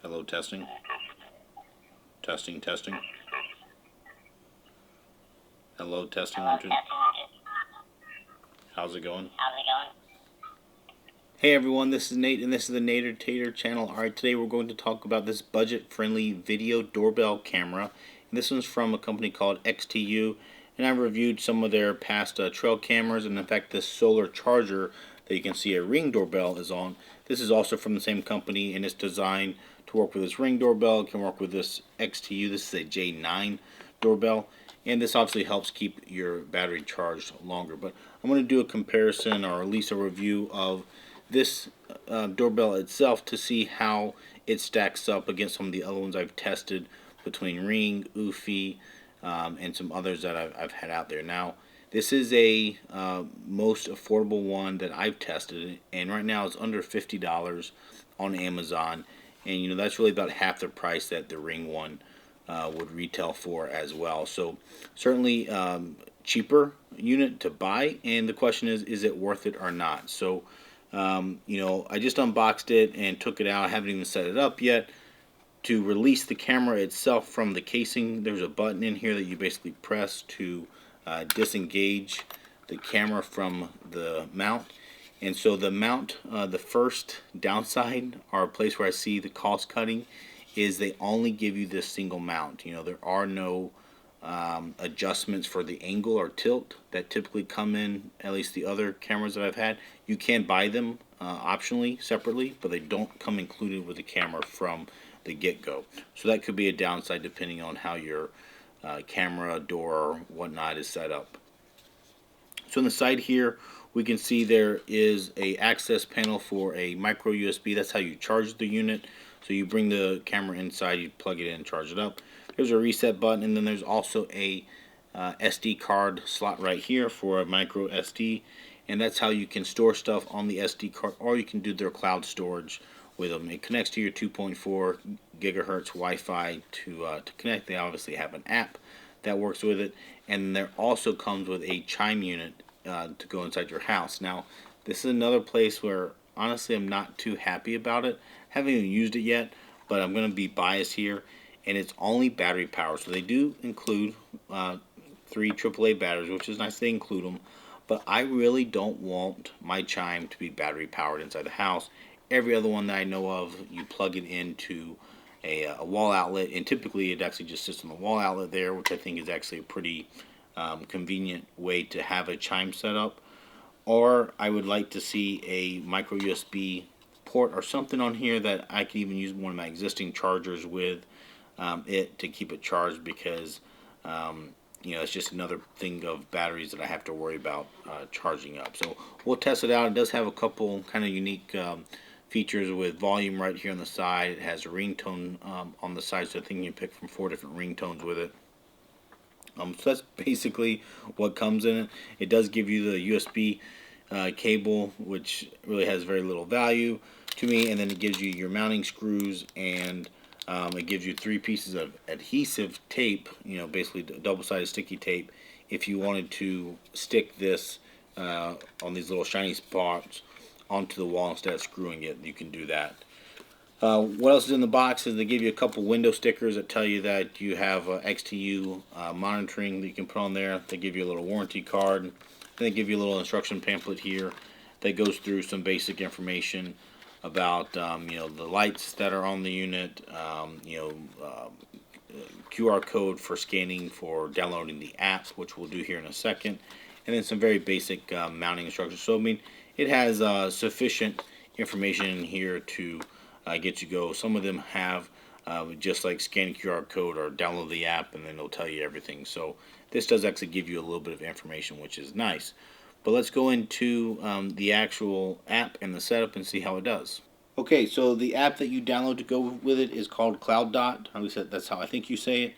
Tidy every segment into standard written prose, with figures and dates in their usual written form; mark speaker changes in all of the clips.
Speaker 1: Hello, testing. Testing, testing. Hello, testing, 1, 2. How's it going? Hey everyone, this is Nate and this is the Nader Tater channel. Alright, today we're going to talk about this budget-friendly video doorbell camera. And this one's from a company called XTU, and I've reviewed some of their past trail cameras, and in fact this solar charger that you can see a Ring doorbell is on. This is also from the same company, and it's designed to work with this Ring doorbell. It can work with this XTU. This is a J9 doorbell, and this obviously helps keep your battery charged longer. But I'm going to do a comparison, or at least a review of this doorbell itself to see how it stacks up against some of the other ones I've tested between Ring, Eufy, and some others that I've had out there. Now, this is a most affordable one that I've tested, and right now it's under $50 on Amazon, and you know that's really about half the price that the Ring one would retail for as well. So certainly cheaper unit to buy, and the question is it worth it or not? So you know, I just unboxed it and took it out. I haven't even set it up yet. To release the camera itself from the casing, there's a button in here that you basically press to disengage the camera from the mount. And so the mount, the first downside, or a place where I see the cost cutting, is they only give you this single mount. You know, there are no adjustments for the angle or tilt that typically come in, at least the other cameras that I've had. You can buy them optionally separately, but they don't come included with the camera from the get-go. So that could be a downside depending on how your camera, door, or whatnot is set up. So on the side here we can see there is a access panel for a micro USB. That's how you charge the unit. So you bring the camera inside, you plug it in, charge it up. There's a reset button, and then there's also a SD card slot right here for a micro SD, and that's how you can store stuff on the SD card, or you can do their cloud storage with them. It connects to your 2.4 gigahertz Wi-Fi to connect. They obviously have an app that works with it, and there also comes with a chime unit to go inside your house. Now, this is another place where honestly I'm not too happy about it. I haven't even used it yet, but I'm going to be biased here. And it's only battery power. So they do include 3 AAA batteries, which is nice they include them. But I really don't want my chime to be battery powered inside the house. Every other one that I know of, you plug it into a wall outlet, and typically it actually just sits on the wall outlet there, which I think is actually a pretty convenient way to have a chime set up. Or I would like to see a micro USB port or something on here that I can even use one of my existing chargers with it to keep it charged, because you know, it's just another thing of batteries that I have to worry about charging up. So we'll test it out. It does have a couple kind of unique features with volume right here on the side. It has a ringtone on the side, so I think you can pick from 4 different ringtones with it. So that's basically what comes in it. It does give you the USB cable, which really has very little value to me, and then it gives you your mounting screws, and it gives you 3 pieces of adhesive tape, you know, basically double-sided sticky tape. If you wanted to stick this on these little shiny spots onto the wall instead of screwing it, you can do that. What else is in the box is they give you a couple window stickers that tell you that you have XTU monitoring that you can put on there. They give you a little warranty card, and they give you a little instruction pamphlet here that goes through some basic information about you know, the lights that are on the unit, you know, QR code for scanning for downloading the app, which we'll do here in a second, and then some very basic mounting instructions. So I mean, it has sufficient information in here to get you go. Some of them have just like scan QR code or download the app, and then it'll tell you everything. So this does actually give you a little bit of information, which is nice. But let's go into the actual app and the setup and see how it does. Okay, so the app that you download to go with it is called Cloud Dot. At least that's how I think you say it.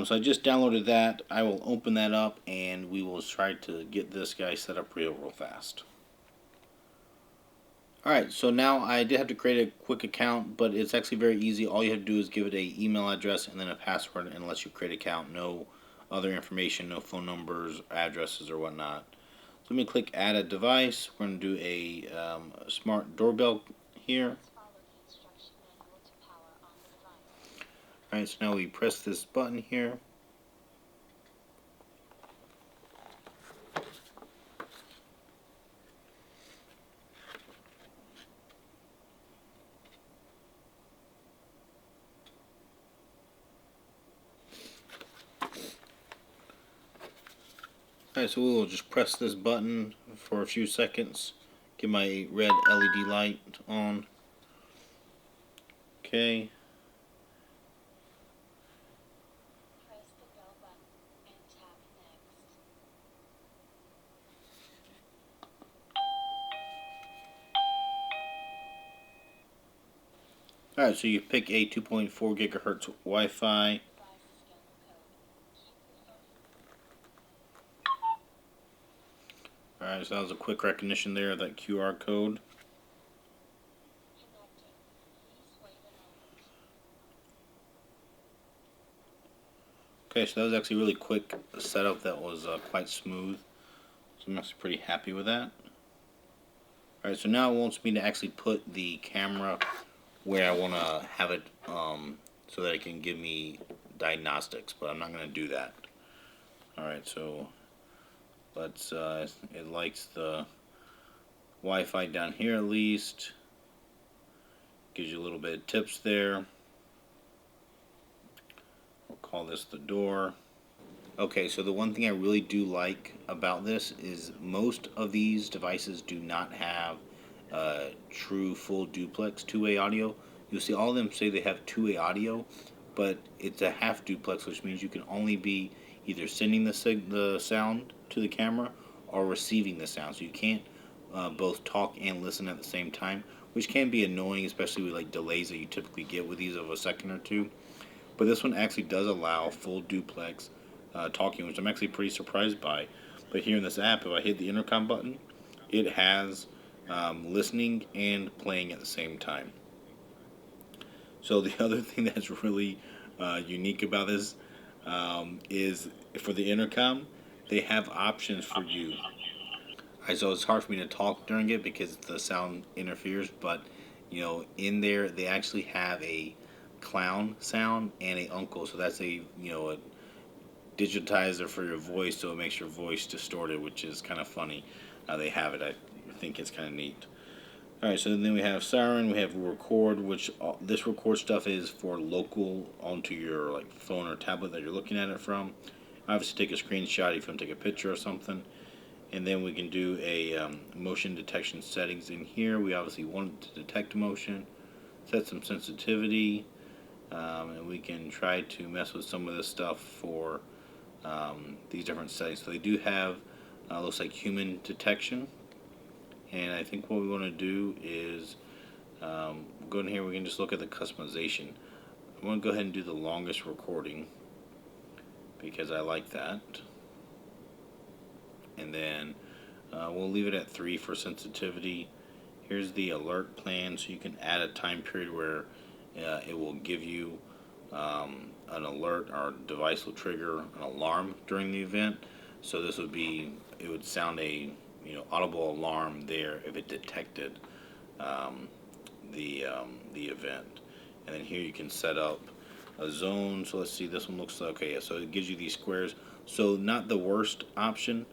Speaker 1: So I just downloaded that. I will open that up, and we will try to get this guy set up real fast. Alright, so now I did have to create a quick account, but it's actually very easy. All you have to do is give it an email address and then a password, and it lets you create an account. No other information, no phone numbers, addresses, or whatnot. So let me click Add a Device. We're going to do a smart doorbell here. Alright, so now we press this button here. Alright, so we'll just press this button for a few seconds. Get my red LED light on. Okay.
Speaker 2: Press the bell button and tap next.
Speaker 1: Alright, so you pick a 2.4 gigahertz Wi-Fi. Alright, so that was a quick recognition there of that QR code. Okay, so that was actually a really quick setup that was quite smooth. So I'm actually pretty happy with that. Alright, so now it wants me to actually put the camera where I want to have it so that it can give me diagnostics, but I'm not going to do that. Alright, so let's, it likes the Wi-Fi down here at least. Gives you a little bit of tips there. We'll call this the door. Okay, so the one thing I really do like about this is most of these devices do not have true full duplex two-way audio. You'll see all of them say they have two-way audio, but it's a half duplex, which means you can only be either sending the sound to the camera or receiving the sound. So you can't both talk and listen at the same time, which can be annoying, especially with like delays that you typically get with these of a second or two. But this one actually does allow full duplex talking, which I'm actually pretty surprised by. But here in this app, if I hit the intercom button, it has listening and playing at the same time. So the other thing that's really unique about this is for the intercom, they have options for you. So it's hard for me to talk during it because the sound interferes, but you know, in there they actually have a clown sound and a uncle, so that's a a digitizer for your voice, so it makes your voice distorted, which is kind of funny. They have it. I think it's kind of neat. Alright, so then we have siren, we have record, which this record stuff is for local onto your like phone or tablet that you're looking at it from. Obviously take a screenshot if you want to take a picture or something. And then we can do a motion detection settings in here. We obviously want to detect motion, set some sensitivity, and we can try to mess with some of this stuff for these different settings. So they do have looks like human detection, and I think what we want to do is go in here. We can just look at the customization. I'm going to go ahead and do the longest recording because I like that. And then we'll leave it at 3 for sensitivity. Here's the alert plan, so you can add a time period where it will give you an alert. Our device will trigger an alarm during the event. So this would be, it would sound a audible alarm there if it detected the event. And then here you can set up a zone. So let's see, this one looks like, okay, yeah, so it gives you these squares. So not the worst option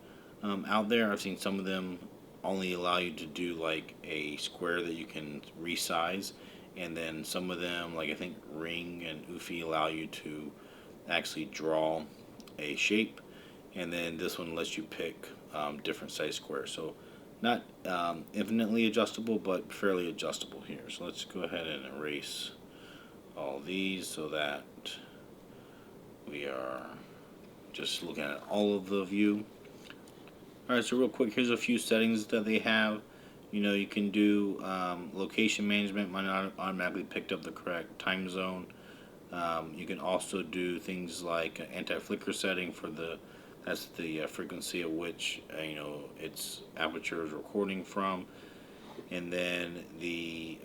Speaker 1: out there. I've seen some of them only allow you to do like a square that you can resize, and then some of them, like I think Ring and Eufy, allow you to actually draw a shape, and then this one lets you pick different size squares. So not infinitely adjustable, but fairly adjustable here. So let's go ahead and erase all these so that we are just looking at all of the view. Alright, so real quick, here's a few settings that they have. You can do location management, might not automatically picked up the correct time zone. You can also do things like anti-flicker setting for that's the frequency at which its aperture is recording from. And then the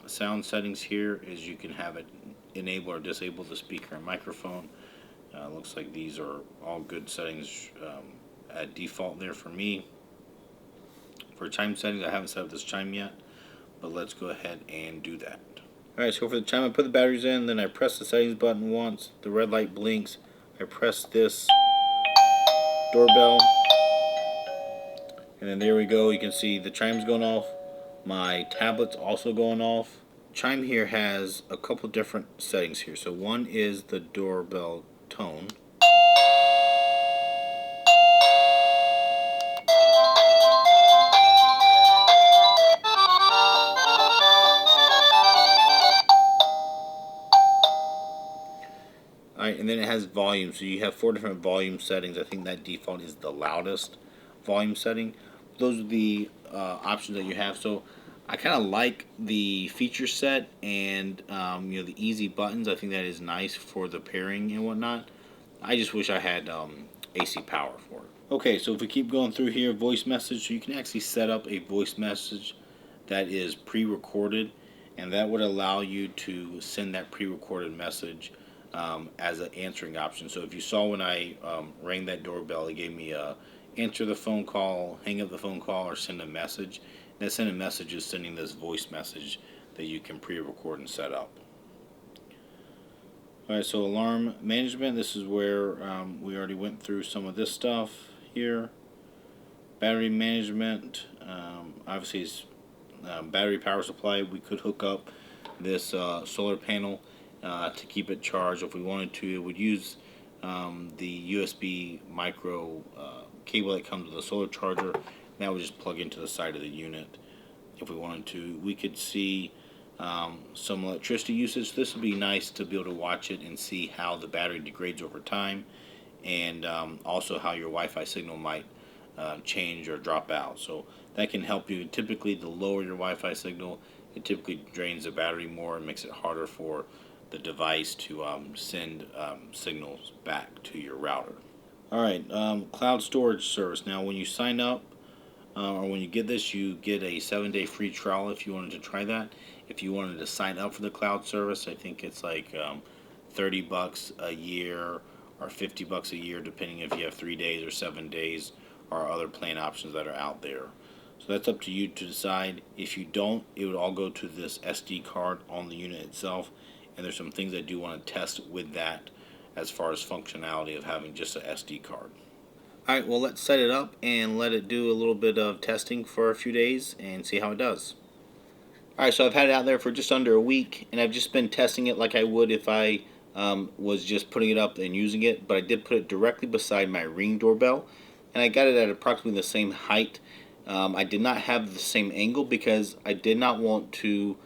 Speaker 1: sound settings here is you can have it enable or disable the speaker and microphone. Looks like these are all good settings at default there for me. For chime settings, I haven't set up this chime yet, but let's go ahead and do that. Alright, so for the chime I put the batteries in, then I press the settings button once, the red light blinks, I press this doorbell, and then there we go. You can see the chime's going off, my tablet's also going off. Chime here has a couple different settings here. So one is the doorbell tone. Alright, and then it has volume. So you have 4 different volume settings. I think that default is the loudest volume setting. Those are the options that you have. So I kind of like the feature set and the easy buttons. I think that is nice for the pairing and whatnot. I just wish I had AC power for it. Okay, so if we keep going through here, voice message. So you can actually set up a voice message that is pre-recorded, and that would allow you to send that pre-recorded message as an answering option. So if you saw when I rang that doorbell, it gave me a answer the phone call, hang up the phone call, or send a message. And that send a message is sending this voice message that you can pre-record and set up. Alright, so alarm management, this is where we already went through some of this stuff here. Battery management, obviously it's battery power supply. We could hook up this solar panel to keep it charged. If we wanted to, it would use the USB micro cable that comes with a solar charger. That would just plug into the side of the unit. If we wanted to, we could see some electricity usage. This would be nice to be able to watch it and see how the battery degrades over time, and also how your Wi-Fi signal might change or drop out. So that can help you. Typically, the lower your Wi-Fi signal, it typically drains the battery more and makes it harder for the device to send signals back to your router. Alright, cloud storage service. Now when you sign up or when you get this, you get a 7-day free trial if you wanted to try that. If you wanted to sign up for the cloud service, I think it's like $30 a year or $50 a year, depending if you have 3 days or 7 days, or other plan options that are out there. So that's up to you to decide. If you don't, it would all go to this SD card on the unit itself, and there's some things I do want to test with that as far as functionality of having just an SD card. Alright, well, let's set it up and let it do a little bit of testing for a few days and see how it does. Alright, so I've had it out there for just under a week, and I've just been testing it like I would if I was just putting it up and using it, but I did put it directly beside my Ring doorbell, and I got it at approximately the same height. I did not have the same angle because I did not want to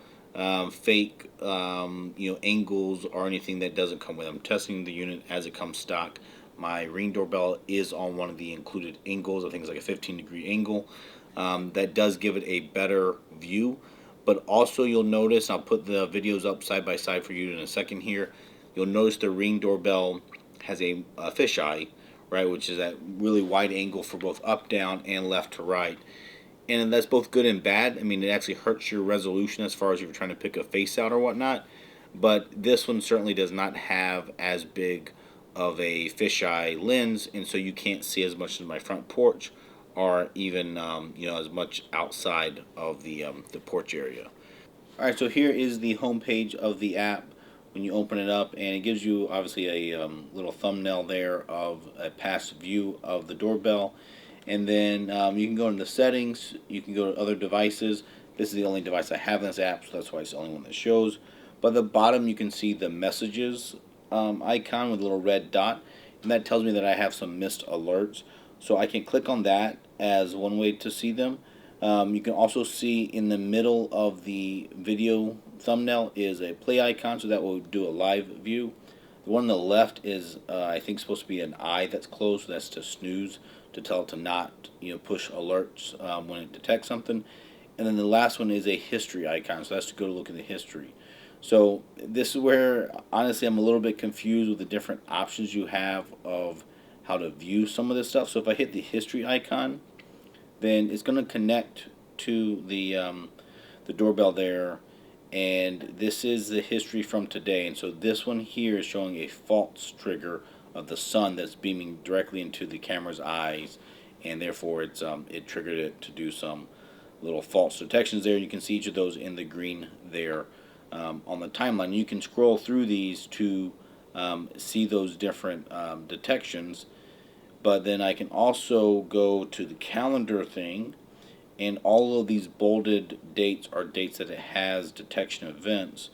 Speaker 1: fake angles or anything that doesn't come with them. I'm testing the unit as it comes stock. My Ring doorbell is on one of the included angles. I think it's like a 15-degree angle. That does give it a better view. But also you'll notice, I'll put the videos up side by side for you in a second here. You'll notice the Ring doorbell has a fisheye, right, which is that really wide angle for both up, down, and left to right. And that's both good and bad. I mean, it actually hurts your resolution as far as if you're trying to pick a face out or whatnot. But this one certainly does not have as big of a fisheye lens, and so you can't see as much as my front porch, or even as much outside of the porch area. Alright, so here is the home page of the app when you open it up, and it gives you obviously a little thumbnail there of a past view of the doorbell. And then you can go into the settings, you can go to other devices. This is the only device I have in this app, so that's why it's the only one that shows. But at the bottom you can see the messages icon with a little red dot, and that tells me that I have some missed alerts. So I can click on that as one way to see them. You can also see in the middle of the video thumbnail is a play icon, so that will do a live view. The one on the left is I think supposed to be an eye that's closed, so that's to snooze, to tell it to not push alerts when it detects something. And then the last one is a history icon, so that's to go to look at the history. So this is where honestly I'm a little bit confused with the different options you have of how to view some of this stuff. So if I hit the history icon, then it's going to connect to the doorbell there, and this is the history from today. And so this one here is showing a false trigger of the sun that's beaming directly into the camera's eyes, and therefore it's it triggered it to do some little false detections there. You can see each of those in the green there on the timeline. You can scroll through these to see those different detections, but then I can also go to the calendar thing, and all of these bolded dates are dates that it has detection events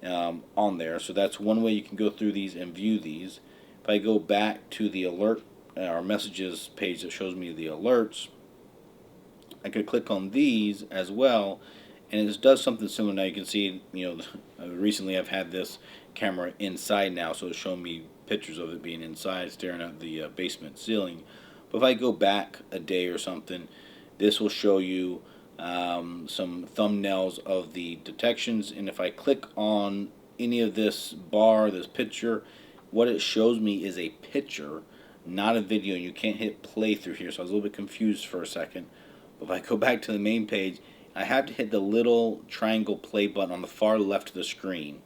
Speaker 1: on there. So that's one way you can go through these and view these. If I go back to the alert or messages page that shows me the alerts, I could click on these as well, and it does something similar. Now you can see, recently I've had this camera inside now, so it's showing me pictures of it being inside, staring at the basement ceiling. But if I go back a day or something, this will show you some thumbnails of the detections, and if I click on any of this bar, this picture, what it shows me is a picture, not a video, and you can't hit play through here, so I was a little bit confused for a second. But if I go back to the main page, I have to hit the little triangle play button on the far left of the screen,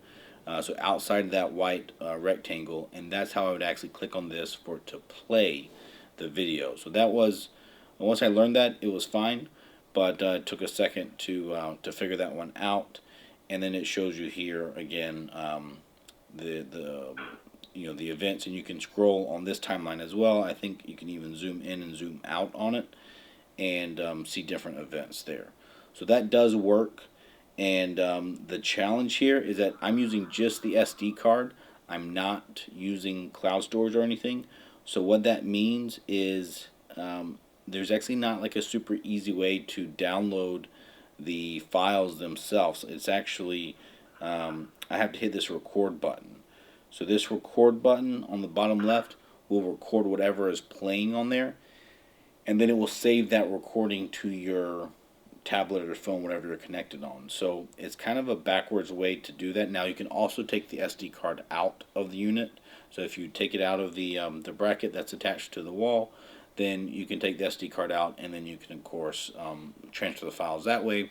Speaker 1: so outside of that white rectangle, and that's how I would actually click on this for it to play the video. So that was, once I learned that, it was fine, but it took a second to figure that one out. And then it shows you here again the the events, and you can scroll on this timeline as well. I think you can even zoom in and zoom out on it and see different events there. So that does work. And the challenge here is that I'm using just the SD card. I'm not using cloud storage or anything. So what that means is there's actually not like a super easy way to download the files themselves. It's actually I have to hit this record button. So this record button on the bottom left will record whatever is playing on there, and then it will save that recording to your tablet or phone, whatever you're connected on. So it's kind of a backwards way to do that. Now you can also take the SD card out of the unit. So if you take it out of the bracket that's attached to the wall, then you can take the SD card out, and then you can of course transfer the files that way.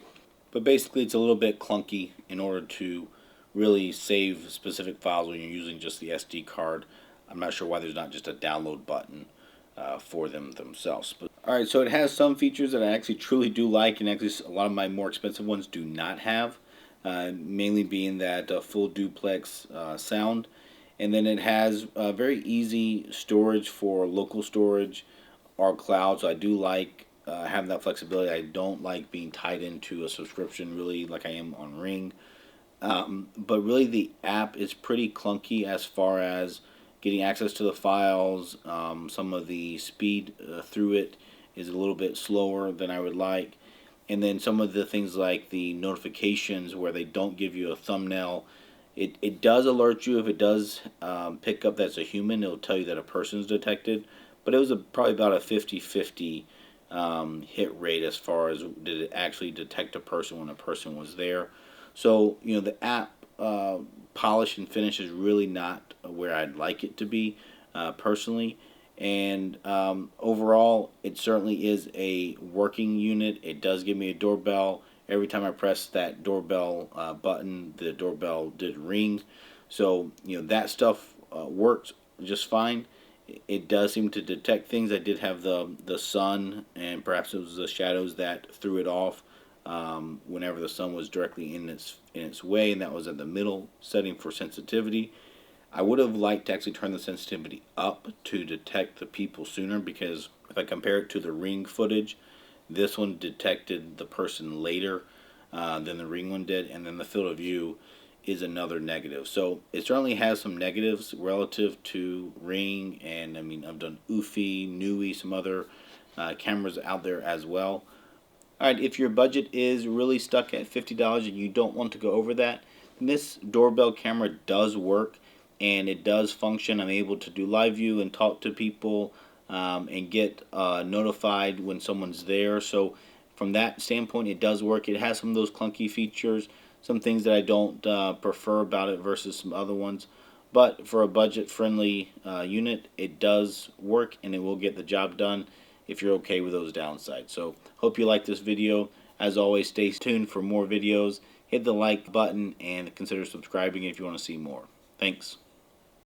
Speaker 1: But basically it's a little bit clunky in order to really save specific files when you're using just the SD card. I'm not sure why there's not just a download button for them themselves. But alright, so it has some features that I actually truly do like, and actually a lot of my more expensive ones do not have, mainly being that full duplex sound. And then it has very easy storage for local storage or cloud, so I do like having that flexibility. I don't like being tied into a subscription really like I am on Ring. But really the app is pretty clunky as far as getting access to the files. Some of the speed through it is a little bit slower than I would like. And then some of the things like the notifications where they don't give you a thumbnail. It does alert you if it does pick up that's a human. It'll tell you that a person's detected. But it was probably about a 50-50 hit rate as far as did it actually detect a person when a person was there. So, the app polish and finish is really not where I'd like it to be personally. And overall, it certainly is a working unit. It does give me a doorbell. Every time I press that doorbell button, the doorbell did ring. So, that stuff works just fine. It does seem to detect things. I did have the sun, and perhaps it was the shadows that threw it off whenever the sun was directly in its way, and that was at the middle setting for sensitivity. I would have liked to actually turn the sensitivity up to detect the people sooner, because if I compare it to the Ring footage, this one detected the person later than the Ring one did, and then the field of view is another negative. So it certainly has some negatives relative to Ring, and I mean I've done Eufy, Nui, some other cameras out there as well. Alright, if your budget is really stuck at $50 and you don't want to go over that, then this doorbell camera does work and it does function. I'm able to do live view and talk to people and get notified when someone's there. So from that standpoint, it does work. It has some of those clunky features, some things that I don't prefer about it versus some other ones. But for a budget-friendly unit, it does work and it will get the job done if you're okay with those downsides. So hope you like this video. As always, stay tuned for more videos. Hit the like button and consider subscribing if you want to see more. Thanks.